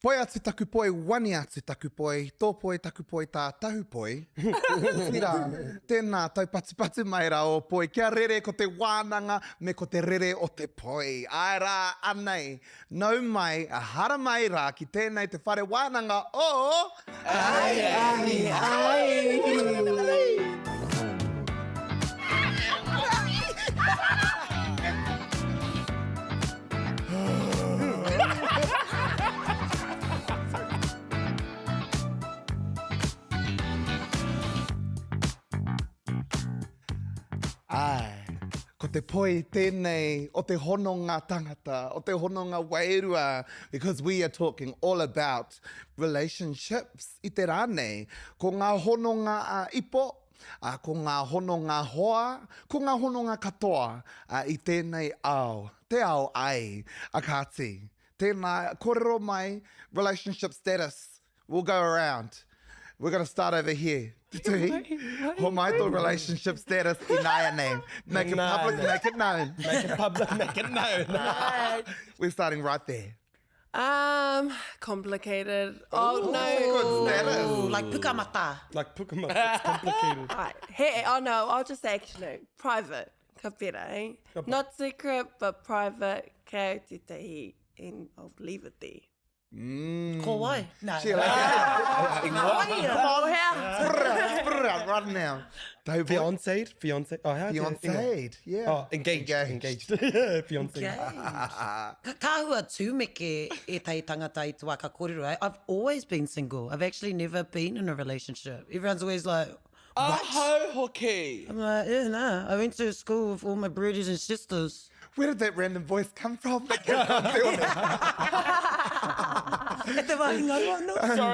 Poi atu taku poi, wani atu taku poi, tō poi taku poi tā tahu poi. Tira, tēnā tau patu mai rā o poi, kia rere ko te wānanga me ko te rere o te poi. Ai rā, anei, nau mai, a hara mai rā ki tēnei te whare wānanga o... Ai! Ai, ko te poi tēnei o te hononga tangata, o te hononga wairua, because we are talking all about relationships i te rānei, ko ngā hononga a ipo, ko ngā hononga hoa, ko ngā hononga katoa i tēnei ao, te ao ai, akati. Tēnā kōrero mai, relationship status, we'll go around. We're going to start over here. Ho mai tō relationship status i nāia name. Make it public, make it known. Make it public, make it known. We're starting right there. Complicated. Oh, no. Good status. Like pukamata. Like pukamata, it's complicated. Right. Hey, oh no, I'll just say actually, private. Ka pera, eh? Not secret, but private. Kei te tehi. And I'll leave it there. Ko wai? No. Come on, right now. Fiancéed? Oh, how Fiancéed, yeah. Oh, engaged. Fiancéed. Ka kahua tūmeke e tai tangata i te waka kōrero. I've always been single. I've actually never been in a relationship. Everyone's always like, what? Aho hoki. I'm like, yeah, no. I went to school with all my brothers and sisters. Where did that random voice come from? Sorry,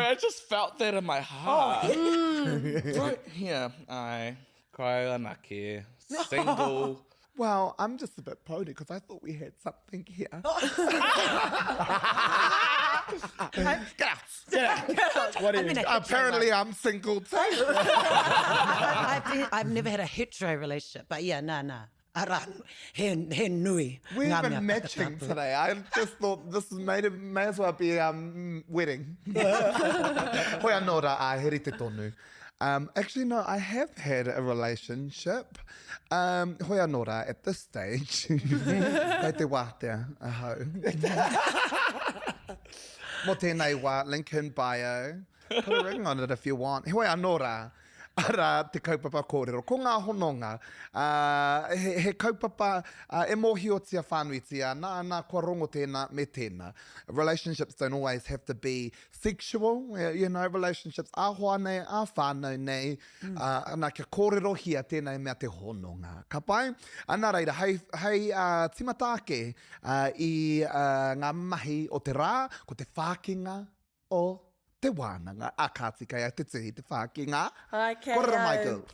I just felt that in my heart. Right here, I Kailanaki, single. Well, I'm just a bit pony because I thought we had something here. What is it? Apparently, I'm single too. I've never had a hetero relationship, but yeah, nah. Ara, he nui. We've Ngā been mea matching whakatapu. today. I just thought this may as well be wedding. Hoi anō rā, heri te tonu. Actually, no, I have had a relationship. Hoi anō rā, at this stage. Kei te wātea, aho. Mō tēnei wā, link in bio. Put a ring on it if you want. Hoi anō rā. Ara te kaupapa kōrero. Ko ngā hononga, he kaupapa e mōhiotia whānuitia, nā kua rongo tēnā me tēnā. Relationships don't always have to be sexual, you know, relationships āhoa nei, āwhānau nei, nā kia kōrero hia tēnei mea te hononga. Ka pai, anā reira, hei timatake i ngā mahi o te rā, ko te whākinga o te wānanga, a kāti kai a te tihi, te whākinga. Okay. Kōrero mai girl.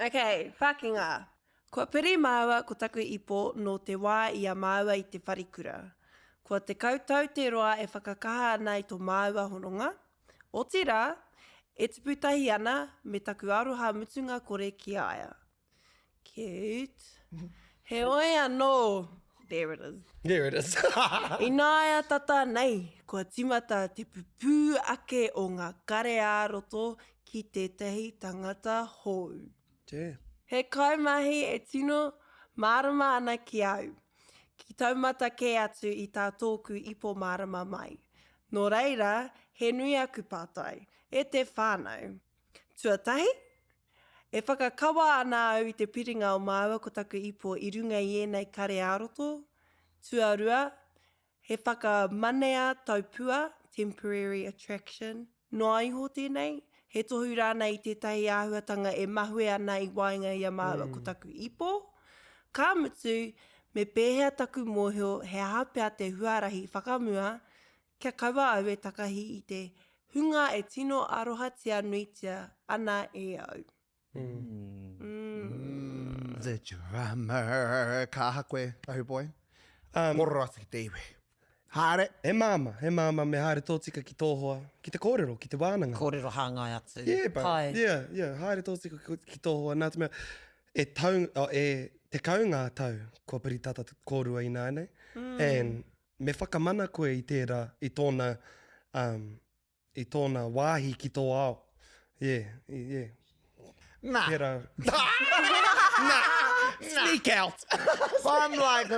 Okay, whākinga. Kua piri māua ko taku ipo no te wā i a māua i te wharikura. Kua te kautau te roa e whakakaha ana i tō māua hononga. O te rā, e te putahi ana me taku aroha mutunga kore ki aia. Cute. He oi anō. There it is. There it is. I nāia tata nei, kua timata te pupū ake o ngā kare ā-roto ki tētahi tangata hou. Yeah. He kaimahi e tino mārama ana ki au. Ki taumata ke atu i tā tōku ipo mārama mai. Nō reira, he nui aku pātai, e te whānau. Tuatahi? E whakakawa ana au i te piringa o māua ko taku ipo i runga i ēnei kare ā-roto. Tuarua, he whakamanea taupua, temporary attraction. Noa iho tēnei, he tohu rāna i tētahi āhuatanga e mahue ana i wainga i a māua ko taku ipo. Ka mutu, me pēhea taku mōhio he hapea te huarahi whakamua, kia kaua au e takahi i te hunga e tino arohatia nuitia ana e au. The drummer. Ka hakoe, ahu boy. Moro ati ki te iwi. Haere. He māma me haere tōtika ki tōhoa, ki te kōrero, ki te wānanga. Kōrero hāngai atu. Yeah, but, Pai. yeah, haere tōtika ki tōhoa, nā te mea, te kaunga tau, kua piri tata kōrua i nānei, and me whakamana koe i tērā, i tōna I tōna wāhi ki tō ao. Yeah. Nah. Pera. Sneak out. I'm like,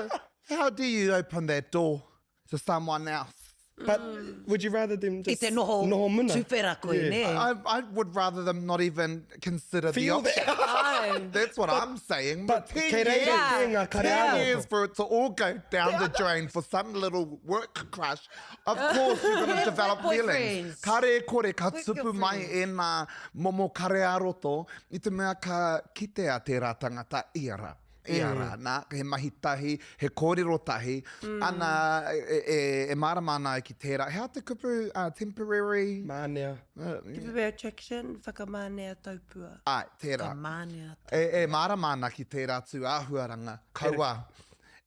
how do you open that door to someone else? But would you rather them I just... te noho muna? tūwhera koe, Yeah. ne? I would rather them not even consider Feel the option. Oh. That's what I'm saying. But 10 kei reira Yeah. ki ngā 10 karearo. years for it to all go down the drain for some little work crush. Of course, you're going to develop feelings. Boyfriends. Kare kore ka With tupu your mai friends. e nā momo karearoto i te mea ka kitea tērā tangata iara. Iara, nā, he mahi tahi, he kōrero tahi, ana e marama ana ki tērā. Hea te kupu temporary? Mānea. Keeping attraction, whakamanea taupua. Ai, tērā. Ka mānea. E marama ana ki tērā tū āhuaranga. Kaua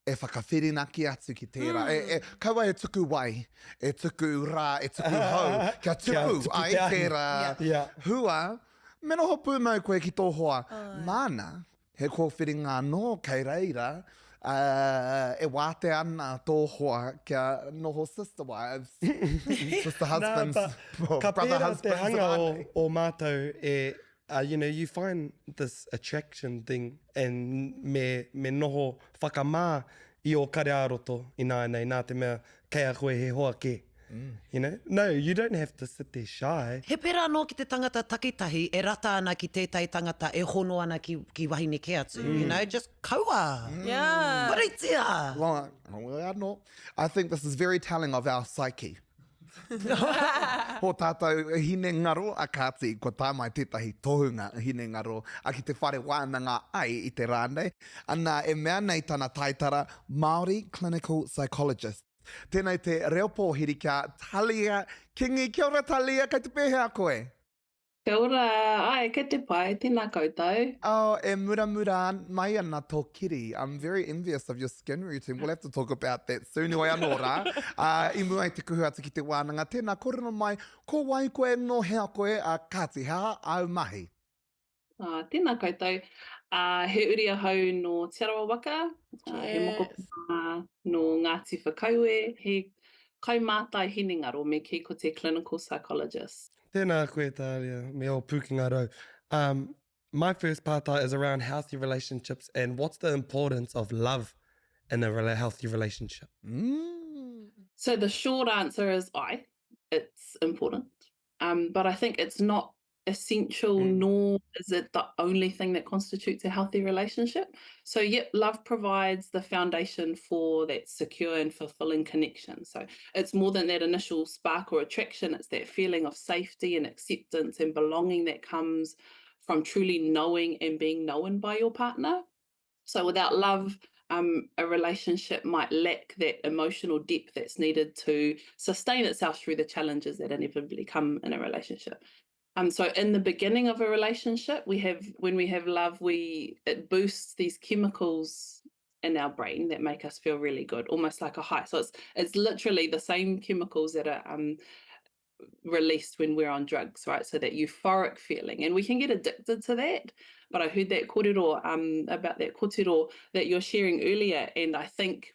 e whakawhirina ki atu ki tērā. Kaua e tuku wai, e tuku rā, e tuku hau. Kia tuku, tuku ai te ahi. tērā Yeah. hua. Me noho pūmau koe ki tō hoa. Mana, he kōwhiringa anō kei reira, e wāte ana tō hoa kia noho sister wives, sister husbands, or ka brother pērā te husbands. hanga aren't o mātou e, you know, you find this attraction thing and me noho whakamā I o karearoto I nānei, nā te mea kei a koe he hoa ke. You know? No, you don't have to sit there shy. He pera anō ki te tangata takitahi, e rata ana ki tētai tangata, e hono ana ki wahine ke atu. You know, just kaua. Yeah. Paritia. Well, anō. I think this is very telling of our psyche. Ho tātou hine ngaro a kāti, ko tā mai tētahi tohunga hine ngaro, a ki te whare wānanga ai I te rānei. Ana e mea nei tana taitara, Māori Clinical Psychologist. Tēnei te reo pōhiri kia Talia Kingi. Kia ora Talia, kei te pēhea koe. Kia ora, ai, kei te pai, tēnā koutou. Oh, e mura mai ana tō kiri. I'm very envious of your skin routine. We'll have to talk about that soon. Oi anō rā. I mua I te kuhu atu ki te wānanga. Tēnā korero mai, ko wai koe no hea koe a kāti hea au mahi. Tēnā koutou. He uri ahau no Te Arawa Waka, he moko no Ngāti Whakaue, he kaumātai hine ngaro me ki ko te clinical psychologist. Tēnā koe tāria, me o Pukinga rau. My first pātai is around healthy relationships and what's the importance of love in a healthy relationship. So the short answer is it's important. But I think it's not essential, nor is it the only thing that constitutes a healthy relationship. So yep, love provides the foundation for that secure and fulfilling connection. So it's more than that initial spark or attraction, it's that feeling of safety and acceptance and belonging that comes from truly knowing and being known by your partner. So without love, a relationship might lack that emotional depth that's needed to sustain itself through the challenges that inevitably come in a relationship. So in the beginning of a relationship, when we have love, it boosts these chemicals in our brain that make us feel really good, almost like a high. So it's literally the same chemicals that are released when we're on drugs, right? So that euphoric feeling, and we can get addicted to that. But I heard that kōrero about that kōrero that you're sharing earlier, and I think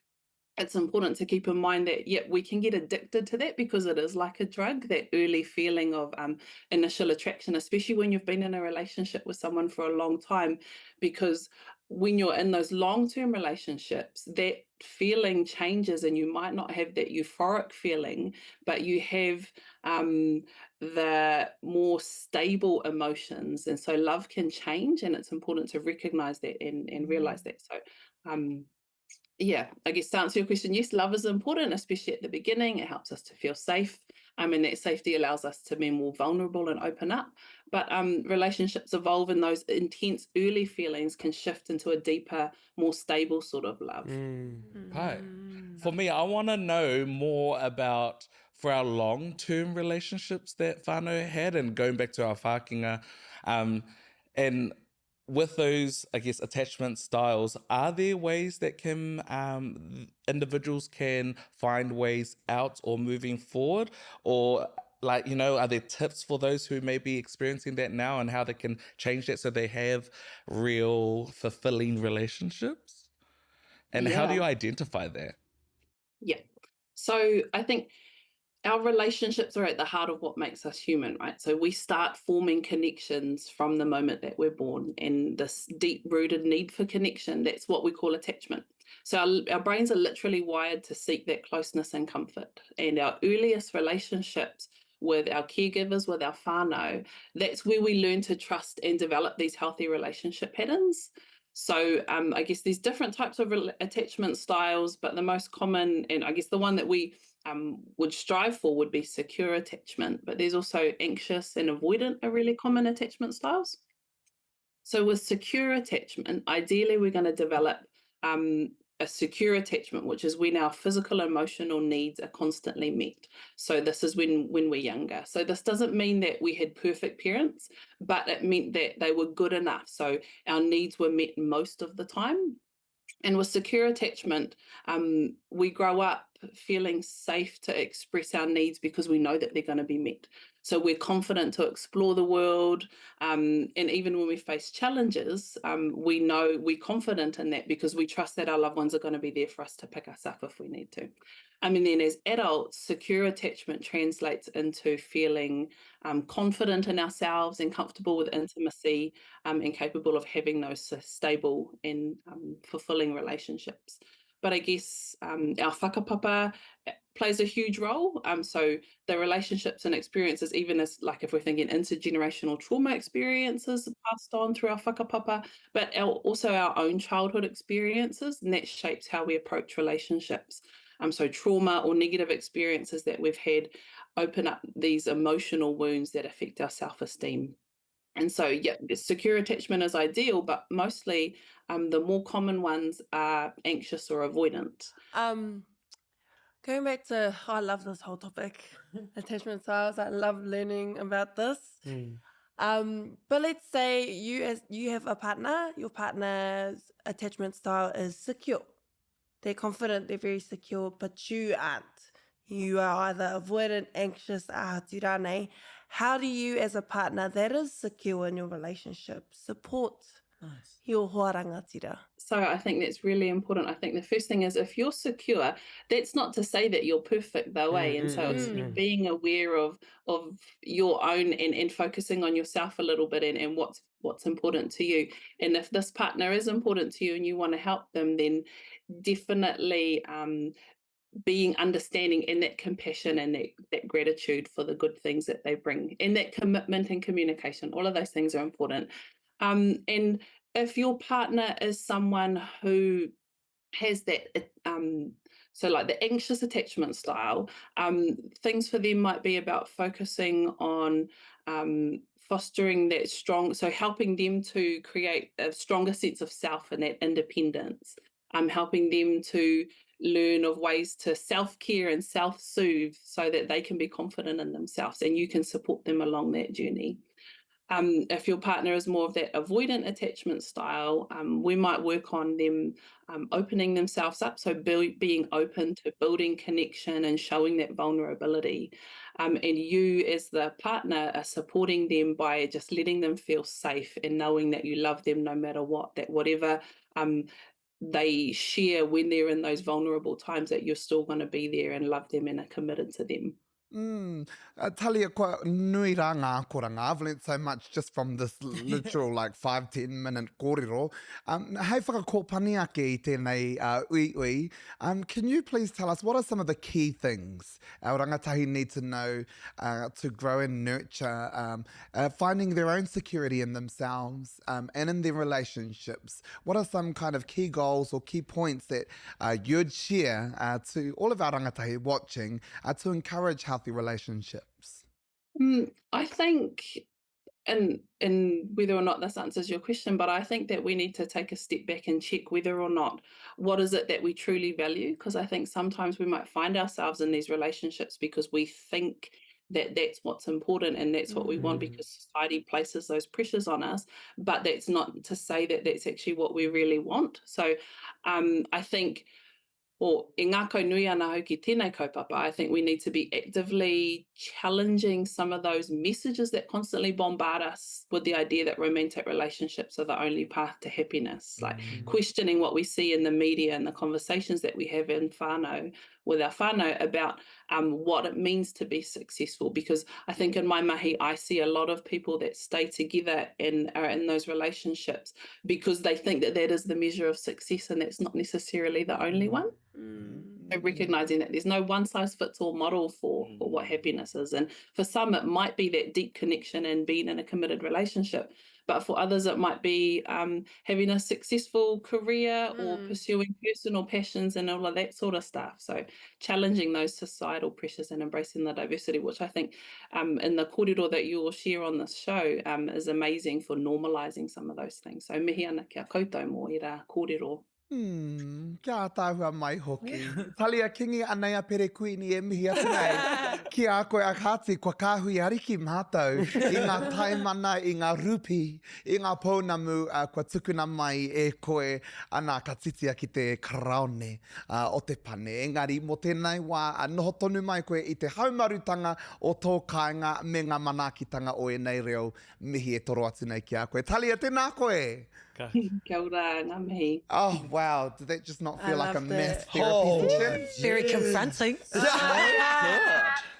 it's important to keep in mind that, we can get addicted to that because it is like a drug, that early feeling of initial attraction, especially when you've been in a relationship with someone for a long time, because when you're in those long-term relationships, that feeling changes and you might not have that euphoric feeling, but you have the more stable emotions. And so love can change, and it's important to recognize that and realize that. So I guess to answer your question, yes, love is important, especially at the beginning. It helps us to feel safe, and that safety allows us to be more vulnerable and open up. But relationships evolve, and those intense early feelings can shift into a deeper, more stable sort of love. Hi. For me, I want to know more about, for our long-term relationships that whānau had, and going back to our whākinga, and with those, I guess, attachment styles, are there ways that can individuals can find ways out or moving forward? Or are there tips for those who may be experiencing that now and how they can change that so they have real fulfilling relationships? And how do you identify that? Yeah. So I think our relationships are at the heart of what makes us human, right? So we start forming connections from the moment that we're born, and this deep-rooted need for connection, that's what we call attachment. So our brains are literally wired to seek that closeness and comfort. And our earliest relationships with our caregivers, with our whānau, that's where we learn to trust and develop these healthy relationship patterns. So I guess there's different types of attachment styles, but the most common, and I guess the one that we would strive for, would be secure attachment. But there's also anxious and avoidant are really common attachment styles. So with secure attachment, ideally we're going to develop a secure attachment, which is when our physical, emotional needs are constantly met. So this is when we're younger. So this doesn't mean that we had perfect parents, but it meant that they were good enough. So our needs were met most of the time. And with secure attachment, we grow up feeling safe to express our needs because we know that they're going to be met. So we're confident to explore the world. And even when we face challenges, we know we're confident in that because we trust that our loved ones are going to be there for us to pick us up if we need to. And then as adults, secure attachment translates into feeling confident in ourselves and comfortable with intimacy, and capable of having those stable and fulfilling relationships. But I guess our whakapapa plays a huge role. So the relationships and experiences, even as like if we're thinking intergenerational trauma experiences passed on through our whakapapa, but also our own childhood experiences, and that shapes how we approach relationships. So trauma or negative experiences that we've had open up these emotional wounds that affect our self-esteem. And so, yeah, secure attachment is ideal, but mostly the more common ones are anxious or avoidant. Going back to, I love this whole topic, attachment styles. I love learning about this. But let's say you have a partner, your partner's attachment style is secure. They're confident, they're very secure, but you aren't. You are either avoidant, anxious, ahaturane. How do you, as a partner that is secure in your relationship, support your hoa rangatira? So I think that's really important. I think the first thing is, if you're secure, that's not to say that you're perfect though, eh? And so it's being aware of your own and focusing on yourself a little bit and what's important to you. And if this partner is important to you and you want to help them, then definitely being understanding and that compassion and that gratitude for the good things that they bring, and that commitment and communication, all of those things are important. And if your partner is someone who has that, so like the anxious attachment style, things for them might be about focusing on fostering that strong, so helping them to create a stronger sense of self and that independence, helping them to learn of ways to self-care and self-soothe so that they can be confident in themselves and you can support them along that journey. If your partner is more of that avoidant attachment style, we might work on them opening themselves up, so being open to building connection and showing that vulnerability. And you as the partner are supporting them by just letting them feel safe and knowing that you love them no matter what, that whatever they share when they're in those vulnerable times, that you're still going to be there and love them and are committed to them. Talia, quite nui rā ngā koranga. I've learned so much just from this literal like 5-10 minute kōrero. Hei whakakōpani ake I tēnei ui. Can you please tell us what are some of the key things our rangatahi need to know to grow and nurture, finding their own security in themselves and in their relationships? What are some kind of key goals or key points that you'd share to all of our rangatahi watching to encourage healthy relationships? I think, and whether or not this answers your question, but I think that we need to take a step back and check whether or not what is it that we truly value, because I think sometimes we might find ourselves in these relationships because we think that that's what's important and that's what we want because society places those pressures on us, but that's not to say that that's actually what we really want. So I think, or e ngā kaunui ana hoki tēnei kaupapa, I think we need to be actively challenging some of those messages that constantly bombard us with the idea that romantic relationships are the only path to happiness, like questioning what we see in the media and the conversations that we have in whānau with our whānau about what it means to be successful. Because I think in my mahi, I see a lot of people that stay together and are in those relationships because they think that that is the measure of success, and that's not necessarily the only one. So recognizing that there's no one size fits all model for what happiness is. And for some, it might be that deep connection and being in a committed relationship. But for others, it might be having a successful career or pursuing personal passions and all of that sort of stuff. So challenging those societal pressures and embracing the diversity, which I think in the kōrero that you will share on this show is amazing for normalizing some of those things. So mihi ana kia koutou mō i rā kōrero. Kia tāhua mai hoki. Talia kingi anei a pere kuini e mihi atu nei. Kia a koe a kāti, kua kāhui ariki mātou. I ngā taimana, i ngā rupi, i ngā pounamu, kua tukuna mai e koe ana ka titia ki te karaone o te pane. Engari, mō tēnei wā, noho tonu mai koe i te haumarutanga o tō kāinga me ngā manakitanga o e nei reo mihi e toro atu nei ki a koe. Talia, tēnā koe! Kia ora, ngā mihi. Oh, wow. Did that just not feel like a loved mass it. therapy session? Very confronting.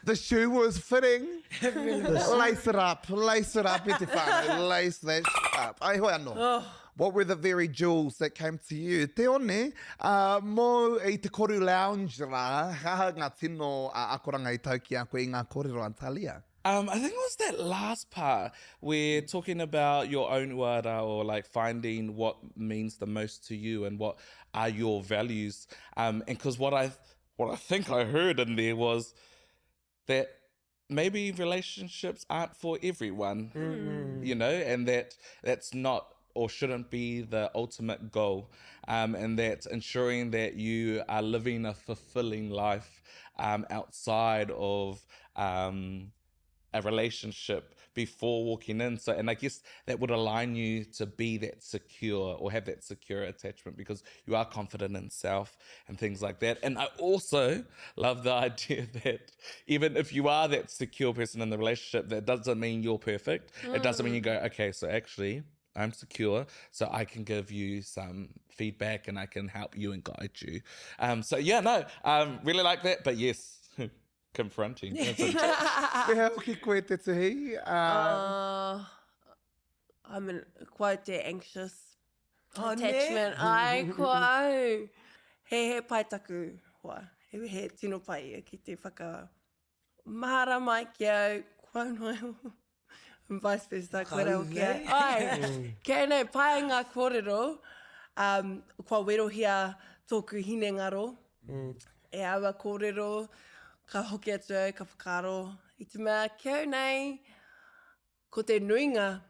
The shoe was fitting. Lace it up, e te whānau, lace that shit up. Ai hoi anō. What were the very jewels that came to you? Te one, mō i te koru lounge rā, haha ngā tino akoranga i tau ki a koe i ngā kōrero Antalia. I think it was that last part where talking about your own wara, or like finding what means the most to you and what are your values. And because what I think I heard in there was that maybe relationships aren't for everyone, you know, and that's not or shouldn't be the ultimate goal. And that ensuring that you are living a fulfilling life outside of a relationship before walking in. So, and I guess that would align you to be that secure or have that secure attachment because you are confident in self and things like that. And I also love the idea that even if you are that secure person in the relationship, that doesn't mean you're perfect. It doesn't mean you go, okay, so actually I'm secure, so I can give you some feedback and I can help you and guide you. So yeah, no, really like that, but yes, confronting. Pea hoki koe te tuhi. I'm quite anxious ne? attachment. Ai, ko au. He paitaku hoa. He tino pai ki te whaka mahara mai ki au. Kua noe. And vice versa, koe reo kia. Ai, kei nei, pai ngā kōrero, kua werohia tōku hinengaro. E aua kōrero, ka hoki atu au, ka whakaro. I te mea, keu nei, ko te nuinga,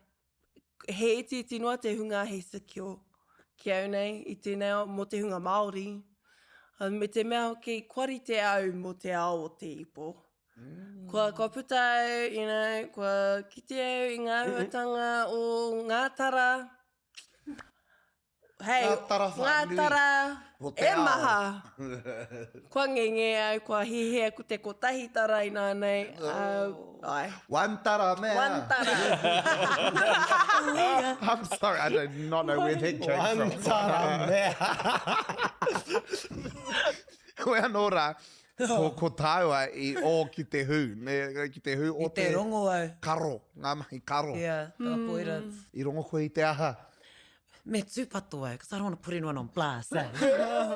he iti noa te hunga he secure. Keu nei, i tēnei mo te hunga Māori. Me te mea hoki, kuari te au mo te ao o te ipo. Kua puta au, you know, kua kite au i ngā huatanga o ngā tara. Hei, Ngā tara ngā whanui tara o te e ao. maha. Kua ngenge au, kua hihea ku te kotahi tara i nānei. Ai. One tara mea. One tara. I'm sorry, I do not know where that came from. Tara mea. Koe anō rā, ko tāua i o ki te hu. Ki te hu o I te rongo au. karo. Ngā mahi karo. Yeah, the avoidance. I rongo koe i te aha. Me tūpato au, because I don't want to put anyone on blast, eh?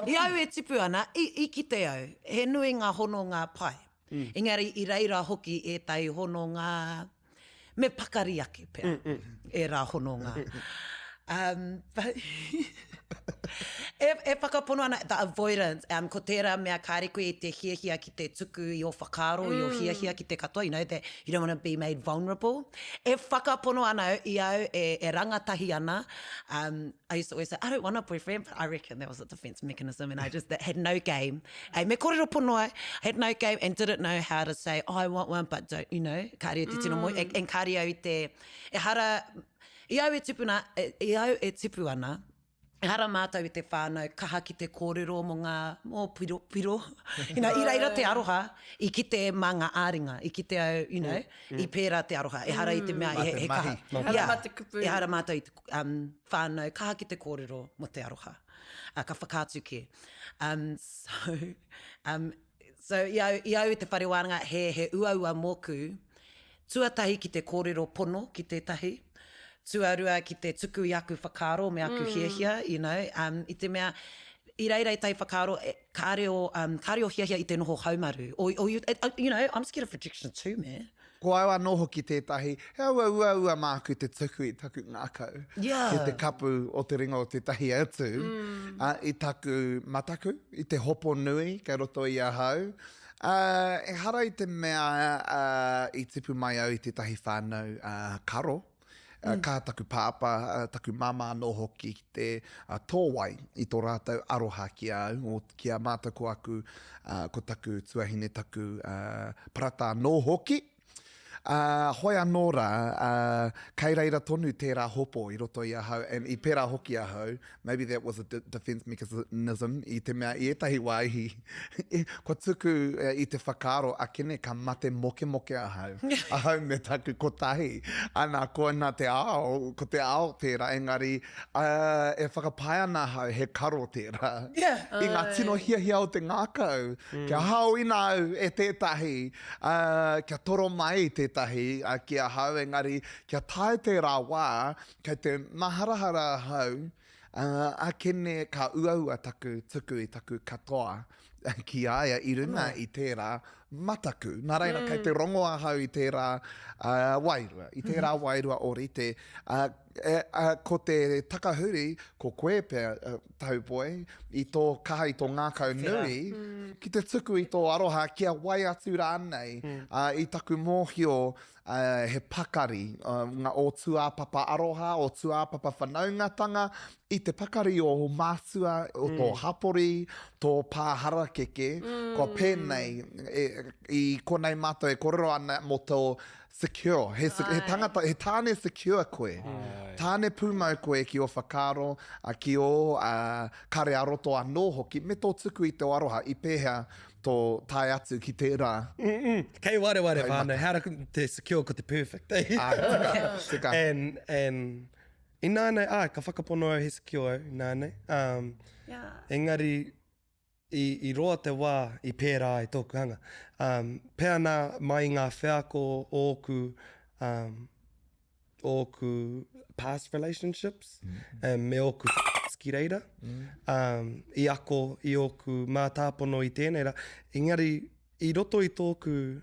I au e tipu ana, i ki te au, he nui ngā hono ngā pai. Engari, i reira hoki e tai hono ngā, me pakari ake pēr, e rā hono ngā. But e whakapono ana, the avoidance, ko tērā mea kāreko e te hiahia ki te tuku i o whakaro, i o hiahia ki te katoa, you know, that you don't want to be made vulnerable. E whakapono ana i au, e rangatahi ana. I used to always say, I don't want a boyfriend, but I reckon that was a defense mechanism, and I just had no game. Me kōrero pono ai, I had no game and didn't know how to say, oh, I want one, but don't, you know, kāre te tino moi, and kāre au te, e hara, I au e tipu ana, e hara mātou i te whānau, kaha ki te kōrero mō piro. You know, I reira te aroha, i ki te manga āringa, i ki te au, you know, i pērā te aroha. E hara i te mea, he kaha. Hara mā te kupu. E hara mātou i te whānau, kaha ki te kōrero mo te aroha. Ka whakātuke. So, So i au i te whare wānanga he uaua mōku, tuatahi ki te kōrero pono ki tētahi, tuarua ki te tuku i aku whakaaro me aku hiahia, you know, I te mea, I reira i tai whakaaro, kāre o hiahia I te noho haumaru. You know, I'm scared of rejection too, man. Ko aua noho ki tētahi, he aua ua māku te tuku I taku ngākau. Yeah. Ki te kapu o te ringa o te tahi atu. I taku mataku, I te hopo nui, ka roto I a hau. E hara I te mea I tipu mai au I te tahi whānau karo. Ka taku pāpa, taku mama no hoki ki te tōwai I tō rātou aroha ki au, o kia mātaku aku ko taku tuahine taku parata no hoki. Hoi anō rā, kei reira tonu tērā hopo I roto I a hau, and I pērā hoki a hau, maybe that was a defense mechanism I te mea I etahi waihi. Ko tuku I te whakaaro a kene ka mate moke a hau. A hau me taku kotahi. Ana ko nā te ao, ko te ao tērā, engari e whakapai ana hau he karo tērā. Yeah. I ngā tino hiahia o te ngākau. Kia hau ina au e tētahi, kia toro mai tētahi, kia hau engari, kia tae tērā wā, kei te maharahara hau, a kene ka uaua taku tuku I taku katoa ki aia I runga I tērā mataku. Nā reira, kei te rongoa hau I tērā wairua, I tērā wairua o rite. Ko te takahuri, ko koe pēr taupoi, I tō kaha I tō ngākau nui, ki te tuku I tō aroha, kia wai atu rānei, I taku mōhio he pakari, ngā o tuāpapa aroha, o tuāpapa whanaungatanga, I te pakari o mātua, o tō hapori, tō pāhara keke, ko pēnei, I konei mātou e korero ana mo tō secure, he tangata, he tāne secure koe. Tāne pūmau koe ki o whakaaro, ki o kare aroto anō hoki, me tō tuku I te aroha, I pēhea tō tae atu ki tērā. Kei ware whānau, how to te secure ko te perfect, eh? Tika. And I nānei, ka whakapono au he secure, nānei. Yeah. Engari, I roa te wā I pērā I tōku hanga. Pea nā mai ngā wheako ōku past relationships, me ōku ski reira. I ako I ōku mātāpono I tēnei rā. Engari, I roto I tōku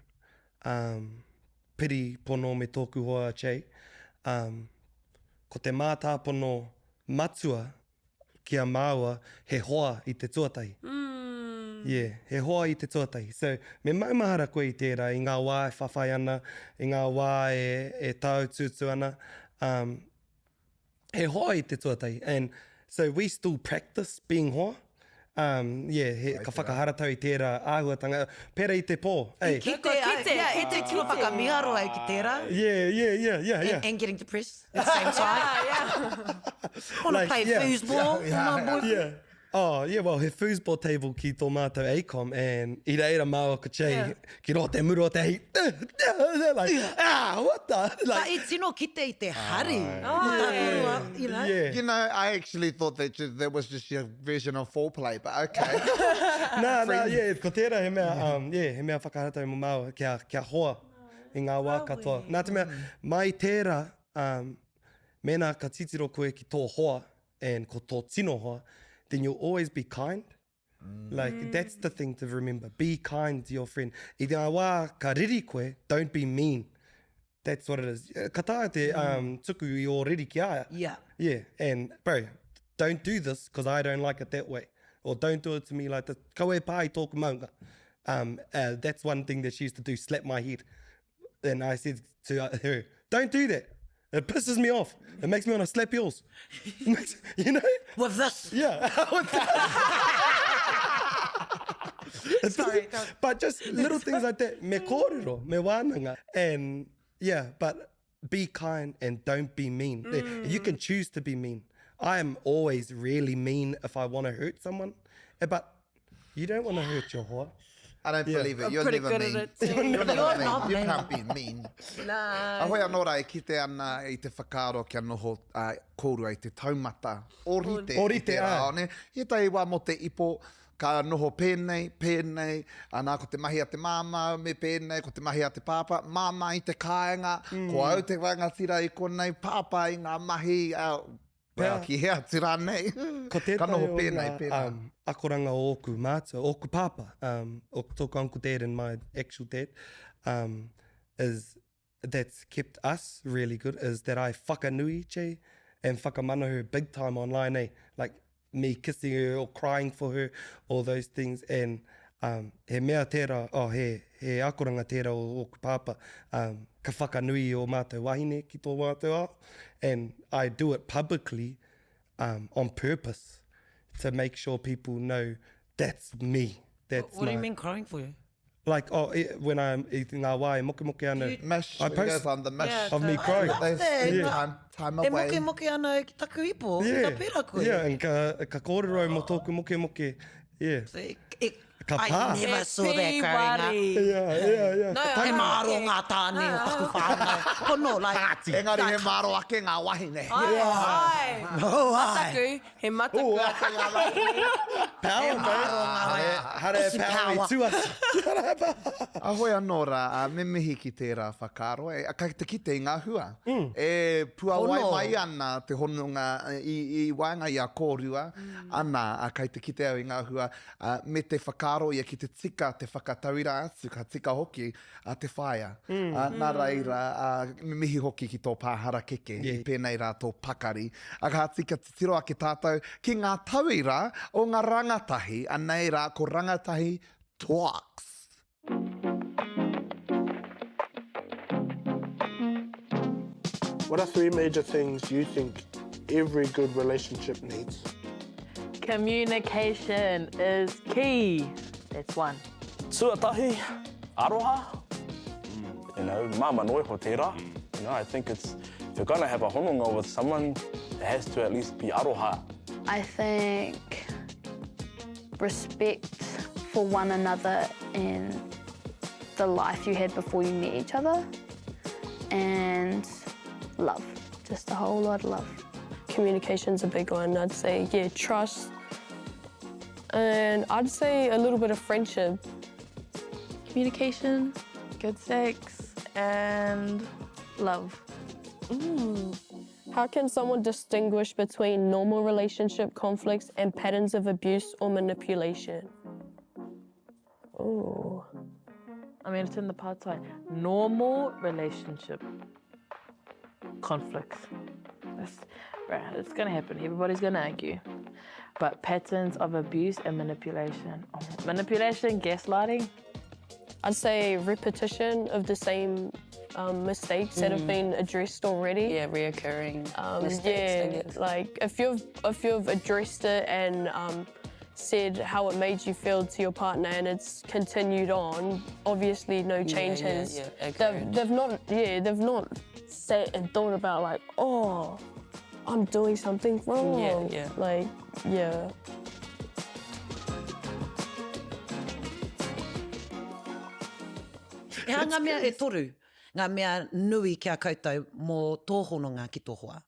piri pono me tōku hoa chei, ko te mātāpono matua kia māua he hoa I te tuatahi. Yeah, he hoa I te tuatahi. So, me maumahara koe I tērā, I ngā wā e whawhai ana, I ngā wā e tau tūtu ana. He hoa I te tuatahi. And so we still practice being hoa. Yeah, ka whakaharatau I tērā āhuatanga. Pera I te pō. Hey. Ki te, he te tino whakamiharo au ki tērā. Yeah. And getting depressed at the same time. Want to play foosball with my boyfriend. Yeah. Oh, yeah, well, he foosball table ki tō mātou ACOM, and I reira māua ko chei, ki roa te muru o te hei, like, what the? But I tino ki te hari. You know? Yeah. You know, I actually thought that was just your version of foreplay, but okay. Nā, yeah, ko tērā he mea, he mea whakaharatau mo māua, kia hoa I ngā wā katoa. Nā te mea, mai tērā, mena ka titiro koe ki tō hoa, and ko tō tino hoa, then you'll always be kind. Like, that's the thing to remember. Be kind to your friend. I te wā ka riri koe, don't be mean. That's what it is. Ka tā te tuku I o riri ki aia. Yeah. Yeah, and bro, don't do this because I don't like it that way. Or don't do it to me like this. Kaue pā I tōku maunga. That's one thing that she used to do, slap my head. And I said to her, don't do that. It pisses me off. It makes me want to slap yours. You know? With this. Yeah. Sorry. But just little things like that. Me kōrero, me wānanga. And yeah, but be kind and don't be mean. You can choose to be mean. I am always really mean if I want to hurt someone. But you don't want to hurt your hoa. I don't believe it. I'm You're pretty never good mean. at it too. You're never You're mean. not You mean. can't be mean. Nah. Ahoy anō rai, ki te ana I te whakaaro kia noho kōrua I te taumata. O rite. O rite, I te rā, ne? I tai wā mo te ipo, ka noho pēnei, nā ko te mahi a te māma, me pēnei, ko te mahi a te pāpā, māma i te kāinga, ko au te rangatira i konei, pāpā i ngā mahi, well, ki hea tira nei. Ko Ka tētai noho o pēnei, ngā pēnei. akoranga o oku mātua, oku pāpā, o tōku uncle dad and my actual dad, is that's kept us really good, is that I whakanui che and whakamana her big time online, eh? Like me kissing her or crying for her, all those things. And he mea tērā, he akoranga tērā o oku pāpā, ka whakanui o mātou wahine ki tō mātou ao. And I do it publicly on purpose to make sure people know that's me. That's What do you my- mean crying for you? Like, when I'm eating ngā wai, moke ana. Mesh, I it goes post on the mesh. Yeah, of me I crying. love that. Yeah. Time E away. moke ana ki taku ipo, Yeah, ka pera koe. yeah, and ka kōrero mo tōku moke, yeah. Ka I pā. never saw that growing up. Yeah. No, He maro ngā tāne o taku whāngai. Pono, like... Engari he maro ake ngā wahine. Ai, Oh, ai. mataku, he mataku ake ngā wahine. Power, mate. Hare Pussy power i power. tuasa. Ahoe anō rā, me mihi ki tērā whakaro, ka te kite i ngā hua. E pua Hono. wai mai ana te hononga i wanga i a kōrua, ana kai te kite au i ngā hua, me te whakaro ia ki te tika te whakatauira atu, ka tika hoki a te whaia. Nā reira, me mihi hoki ki tō pāhara keke, i pēnei rā tō pakari. A ka tika te tiro ake tātou ki ngā tauira o ngā rangatahi, a nei rā ko rangatahi talks. What are 3 major things you think every good relationship needs? Communication is key. That's one. Tuatahi, aroha. You know, mama noi ho tērā. You know, I think it's, if you're gonna have a hononga with someone, it has to at least be aroha. I think respect for one another and the life you had before you met each other, and love, just a whole lot of love. Communication's a big one. I'd say, yeah, trust, and I'd say a little bit of friendship. Communication, good sex, and love. How can someone distinguish between normal relationship conflicts and patterns of abuse or manipulation? Oh. I mean, it's in the part-time. Normal relationship conflicts. It's gonna happen. Everybody's gonna argue. But patterns of abuse and manipulation. Oh, manipulation, gaslighting. I'd say repetition of the same mistakes that have been addressed already. Yeah, reoccurring mistakes, I Yeah, guess. like if you've addressed it and said how it made you feel to your partner and it's continued on, obviously no change has. They've not sat and thought about like, oh, I'm doing something wrong. Yeah. Like, yeah. E hanga mea e toru, ngā mea nui kia koutou mō tō hononga ki tō hoa.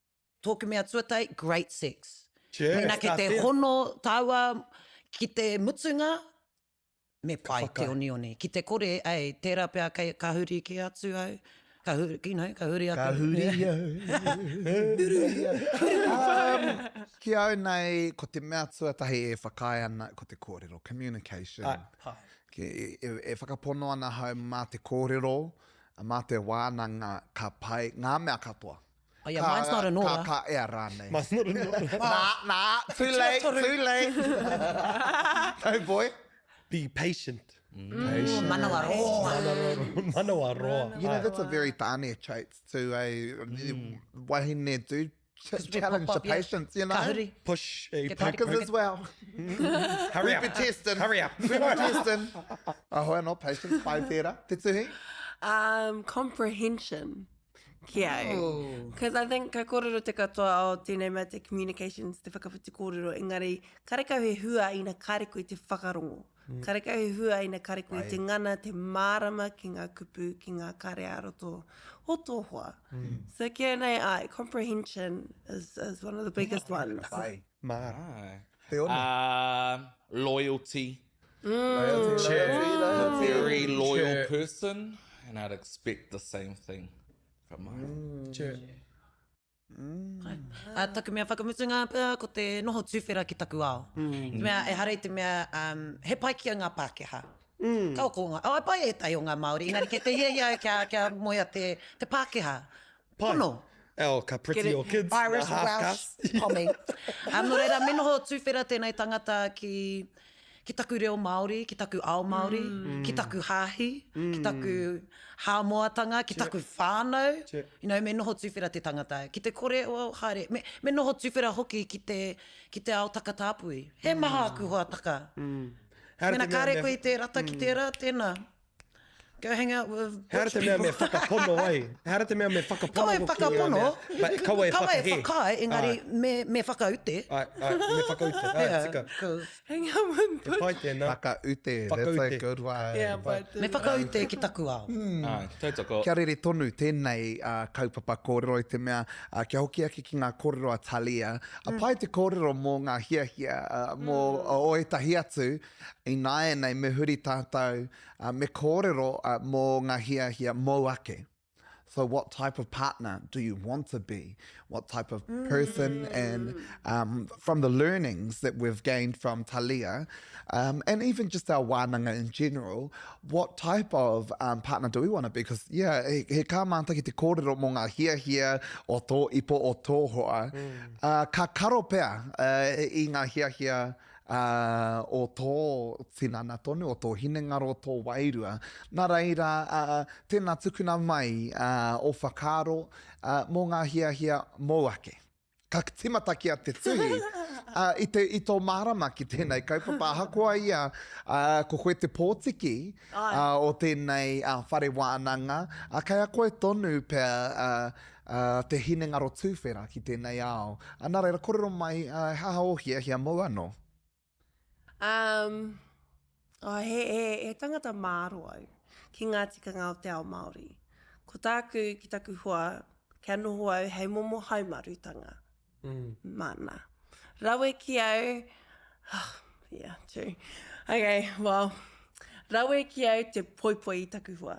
Tōku mea tuatai, great sex. Sure, Mena ki te hono taua, ki te mutunga, me pai te onioni. Ki te kore, ei, tērā pia ka huri ki atu au. Ka huri, you know, ka huri atu. Ka huri Ki au nei, ko te mea tuatahi e whakai ana ko te kōrero, communication. E whakapono ana hau mā te kōrero, mā te wānanga ka pai, ngā mea katoa. Oh yeah, mine's not an order. Ka ea rānei. Mine's not an order. Nah, too late. No, boy. Be patient. Patient. Manawa roa. Manawa roa. You know, that's a very tāne trait to a wahine do. Challenge the patience, you know. Ka huri. Push. Because as well. Hurry up. We've been testing. Hurry up. We've been testing. Ahoe no patience, pai tērā. Te tuhi? Comprehension. Kia au. Because I think ka kōrero te katoa o tēnei mea te communications, te whakawhiti kōrero, engari, karekau he hua i na kareko i te whakarongo. Karekau he hua i na kareko i te ngana, te mārama ki ngā kupu, ki ngā kare aroto, o tō hoa. So kia nei ai, comprehension is one of the biggest ones. Pai. Mara. Te ona. Loyalty. Loyalty. Very loyal person, and I'd expect the same thing from mine. Taku mea whakamutunga pia ko te noho tūwhera ki taku ao. Te mea, e harei te mea, he pai ki a ngā Pākehā. Kau ko ngā, ai pai e tai o ngā Māori, engari ke te hia kia moia te Pākehā. Pono. Ka pretty or kids. Irish, Welsh, Tommy. No reira, me noho tūwhera tēnei tangata ki taku reo Māori, ki taku ao Māori, ki taku hāhi, ki taku hāmoatanga, ki taku whānau. You know, me noho tūwhera te tangata. Ki te kore o haere. Me noho tūwhera hoki ki te ao takatāpui. He maha aku hoa taka. Mena kāre koe i te rata ki te rā, tēnā. Go hang out with... Hara te mea me whakapono ai. Hara te mea me whakapono. Kawa e whakapono. Kawa e whakahe. Whakai, engari me whakaute. Me whakaute. Tika. Hang out with... E pai tēnā. Whakaute. That's a good one. Yeah, but... Me whakaute ki taku ao. Tautoko. Kia rere tonu tēnei kaupapa kōrero i te mea, kia hoki ake ki ngā kōrero a Talia. A pai te kōrero mō ngā hiahia, mō o e tahi atu, i nāe nei me huri tātou, me kōrero mō ngā hiahia mō ake. So what type of partner do you want to be? What type of person? And from the learnings that we've gained from Talia, and even just our wānanga in general, what type of partner do we want to be? Because, yeah, he kāmanta ki te kōrero mō ngā hiahia o tō ipo o tō hoa. Ka karo pea i ngā hiahia o tō tinana tonu, o tō hinengaro, o tō wairua. Nā reira, tēnā tukuna mai o whakaro mō ngā hiahia mō ake. Ka timata ki a te tuhi, i tō marama ki tēnei kaupapa hakoa ia, ko koe te pōtiki o tēnei whare wānanga, kai a koe tonu pēr te hinengaro tūwhera ki tēnei ao. Nā reira, korero mai haha o hiahia mō anō. He tangata māro au ki ngā tikanga o te ao Māori. Ko tāku ki taku hoa, kia noho au hei momo haumarutanga. Mana. Rawe ki au... yeah, true. Okay, well, rawe ki au te poipoi i taku hoa.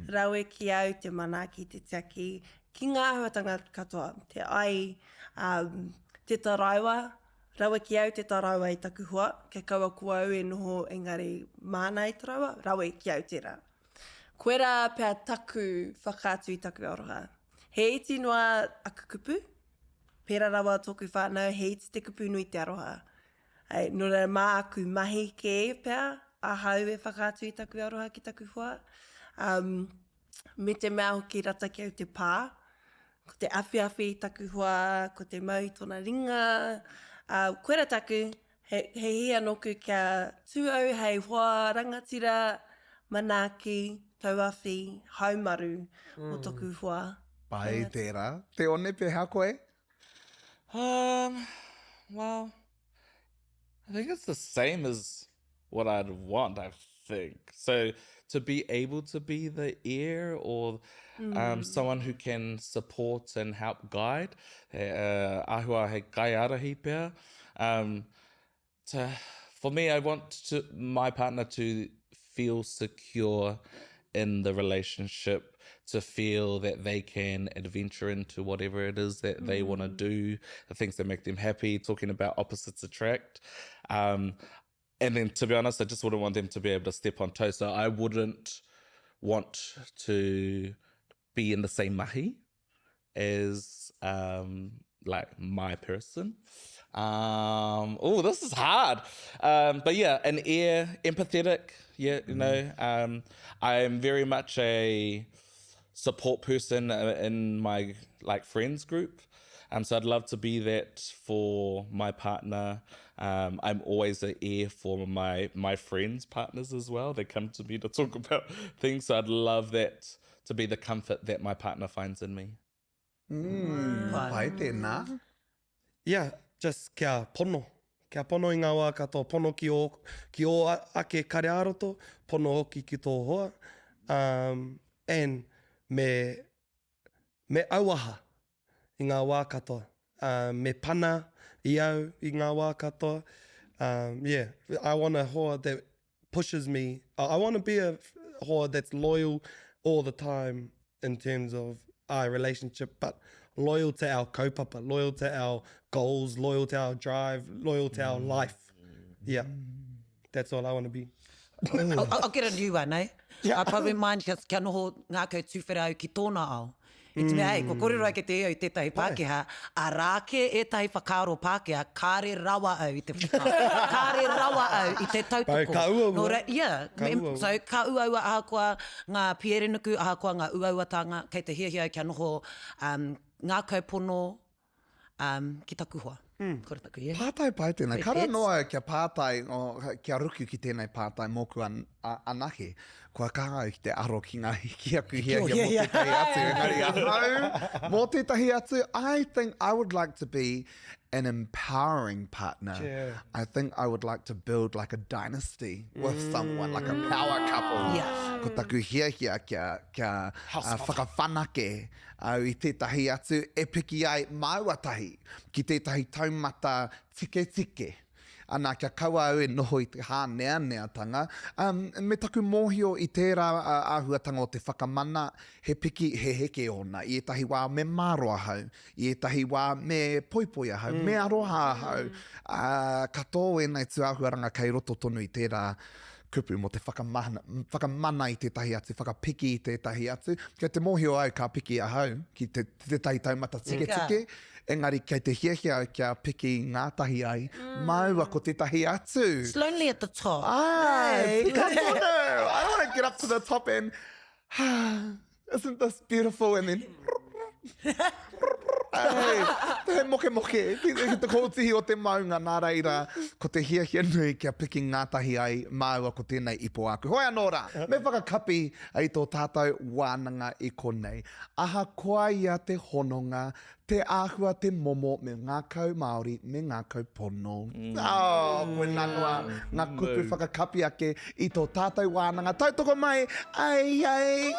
Rawe ki au te manaki, te tiaki, ki ngā huatanga katoa, te ai, te taraiwa, rawe ki au te taraiwa i taku hoa, ke kaua kua au e noho engari māna i taraiwa, rawe ki au te rā. Koe rā pēr taku whakātu i taku aroha. He iti noa aku kupu, pēra rawa tōku whānau, he iti te kupu nui te aroha. No rā mā aku mahi ke e pēr, a hau e whakātu i taku aroha ki taku hoa. Me te mea hoki rata ki au te pā, ko te awhiawhi i taku hoa, ko te mau tōna ringa. Koe rā taku, he hia noku kia tūau hei hoa rangatira, manaki, tauawhi, haumaru o toku hoa. Pai tērā. Te one pe hea koe? Well, I think it's the same as what I'd want, I think. So to be able to be the ear or someone who can support and help guide, ahua he kai arahi pēr. For me, I want my partner to feel secure in the relationship, to feel that they can adventure into whatever it is that they want to do, the things that make them happy, talking about opposites attract. And then, to be honest, I just wouldn't want them to be able to step on toes. So I wouldn't want to be in the same mahi as like my person. Oh, this is hard. But yeah, an ear, empathetic. Yeah, you know, I'm very much a support person in my like friends group. So I'd love to be that for my partner. I'm always an ear for my friends' partners as well. They come to me to talk about things. So I'd love that to be the comfort that my partner finds in me. Pai tēnā. Yeah, just kia pono. Kia pono i ngā wā katoa. Pono ki o ake kare aroto. Pono hoki ki tō hoa. And me auaha i ngā wā katoa. Me pana i au i ngā wā katoa. Yeah, I want a hoa that pushes me. I want to be a hoa that's loyal all the time in terms of our relationship, but loyal to our kaupapa, loyal to our goals, loyal to our drive, loyal to our life. Yeah, that's all I want to be. I'll get a new one, eh? I probably mind kia noho ngā kau tūwhera au ki tōna ao. I te mea, hei, ko kōrero ai ke te eo i tētahi Pākehā, a rāke e tahi whakaaro Pākehā, kāre rawa au i te whakaro. Kāre rawa au i te tautoko. Ka uaua. Nō rei, yeah. Ka uaua. So, ka uaua ahakoa ngā pierenuku, ahakoa ngā uauatanga, kei te hiahia kia noho ngā kaupono ki taku hoa. Kore taku, yeah. Pātai pai tēnei. Koe Kara pets. noa kia pātai, kia ruku ki tēnei pātai mōku anake. Kua kāngau ki te aro ki ngā hiki aku hia mō tētahi atu. Engari ahau, mō tētahi atu, I think I would like to be an empowering partner. Yeah. I think I would like to build like a dynasty with someone, like a power couple. Yeah. Ko taku hia kia whakawhanake au i tētahi atu e piki ai mauatahi ki tētahi taumata tike. Ana kia kaua au e noho i te hāneaneatanga. Me taku mōhio i tērā āhuatanga o te whakamana, he piki he heke ona. I etahi wā me māroa hau, i etahi wā me poipoi ahau, me aroha ahau. Katoa e nei tu āhuaranga kei roto tonu i tērā kupu mo te whakamana i tētahi atu, whakapiki i tētahi atu. Kia te mōhio au ka piki ahau, ki tētahi taumata tike. Engari, kei te hiahia kia piki ngātahi ai, maua ko tētahi atu. It's lonely at the top. I want to get up to the top and, isn't this beautiful? And then, te moke, ki te kōtihi o te maunga nā reira, ko te hiahia nui kia piki ngātahi ai, maua ko tēnei ipo aku. Hoi anō rā, me whakakapi ai tō tātou wānanga i konei. Aha koa ia te hononga, te āhua te momo me ngā kau Māori, me ngā kau pono. Koe nanua, ngā kupu whakakapi ake i tō tātou wānanga. Tautoko mai, ai.